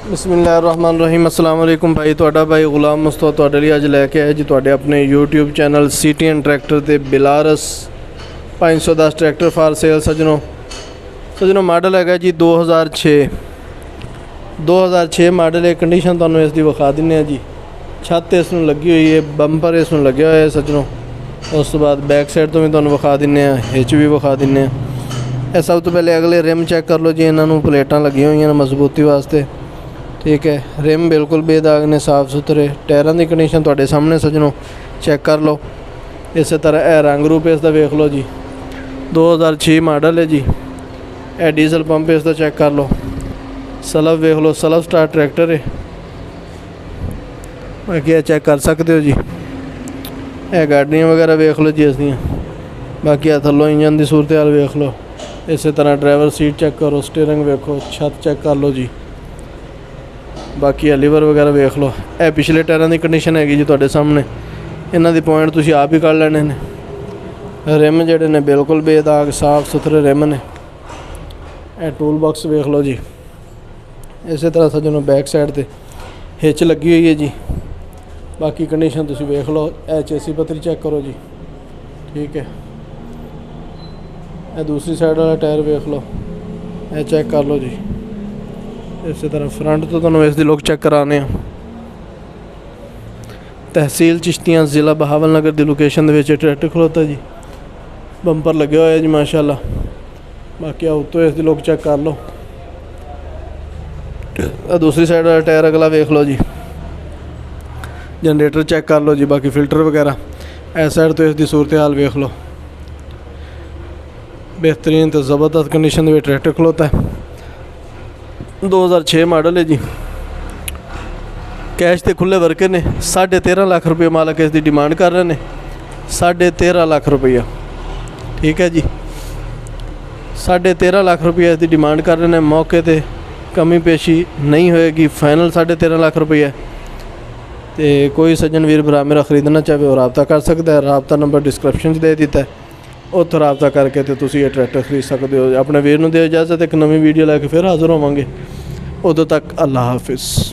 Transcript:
बिस्मिल्लाहिर्रहमानिर्रहीम। अस्सलाम वालेकुम भाई, तुहाडा भाई गुलाम मुस्तफा तुहाडे लिए अज लैके आया जी तुहाडे अपने यूट्यूब चैनल CTN ट्रैक्टर ते बेलारस 510 ट्रैक्टर फॉर सेल। सजनों मॉडल है जी 2006 मॉडल है। कंडीशन तुहानूं इसकी विखा दिंदे जी। छत इस नूं लगी हुई है, बंपर इस नूं लग्या होया है सजनों। उस तो बाद बैक साइड तो भी तुहानूं विखा दिंदे आ, हिच भी विखा दिंदे आ। सब तो पहले अगले रिम चैक कर लो जी। इन्होंने प्लेटां लगी हुई हैं मजबूती वास्ते, ठीक है। रिम बिल्कुल बेदाग ने, साफ सुथरे। टायरां की कंडीशन तुहाडे सामने सजनों चैक कर लो। इस तरह यह रंग रूप इसका वेख लो जी। 2006 मॉडल है जी। यह डीजल पंप इसका चैक कर लो। सलफ वेख लो, सलफ स्टार ट्रैक्टर है। बाकी यह चैक कर सकते हो जी। यह गाड़ियाँ वगैरह वेख लो जी इसदियाँ। बाकी थल्लों इंजन की सूरत हाल वेख लो। इस तरह ड्राइवर सीट चैक करो, स्टीयरिंग वेखो, छत चैक कर लो जी। बाकी लीवर वगैरह वेख लो। यह पिछले टायरों की कंडीशन हैगी जी तुहाडे सामने। इन्हां दी पॉइंट तुसीं आप ही कर लेने ने। रिम जिहड़े ने बिल्कुल बेदाग साफ सुथरे रिम ने। यह टूल बॉक्स वेख लो जी। इस तरह सजनों बैक साइड ते हिच लगी हुई है जी। बाकी कंडीशन तुसीं वेख लो। यह चेसी पत्तरी चेक करो जी, ठीक है। यह दूसरी साइड वाला टायर वेख लो, यह चेक कर लो जी। इस तरह फ्रंट तो तुहानूं इसकी लुक चेक कराने। तहसील चिश्तियां, ज़िला बहावलनगर की लोकेशन दे विच ट्रैक्टर खलोता जी। बंपर लगे हुए जी माशाअल्लाह। बाकी उत्तों इसकी लुक चेक कर लो। दूसरी साइड वाला टायर अगला वेख लो जी। जनरेटर चेक कर लो जी। बाकी फिल्टर वगैरह इस साइड तो इसकी सूरत हाल वेख लो। बेहतरीन तो ज़बरदस्त कंडीशन में ट्रैक्टर खलोता है। 2006 मॉडल है जी। कैश के खुले वर्के ने। 13.5 लाख रुपये मालक इसकी डिमांड कर रहे हैं। 13.5 लाख रुपया, ठीक है जी। 13.5 लाख रुपया इसकी डिमांड कर रहे हैं। मौके पर कमी पेशी नहीं होएगी। फाइनल 13.5 लाख रुपया। तो कोई सज्जन वीर भरा मेरा खरीदना चाहे वो रबता कर सकता है। रबता नंबर डिस्क्रिप्शन दे दिता है, उत्थों रबता करके तो तुसीं ये ट्रैक्टर खरीद सकते हो। अपने वीर नूं दिओ इजाज़त। एक नवीं वीडियो लैके फिर हाज़र होवांगे। उदों तक अल्लाह हाफिज़।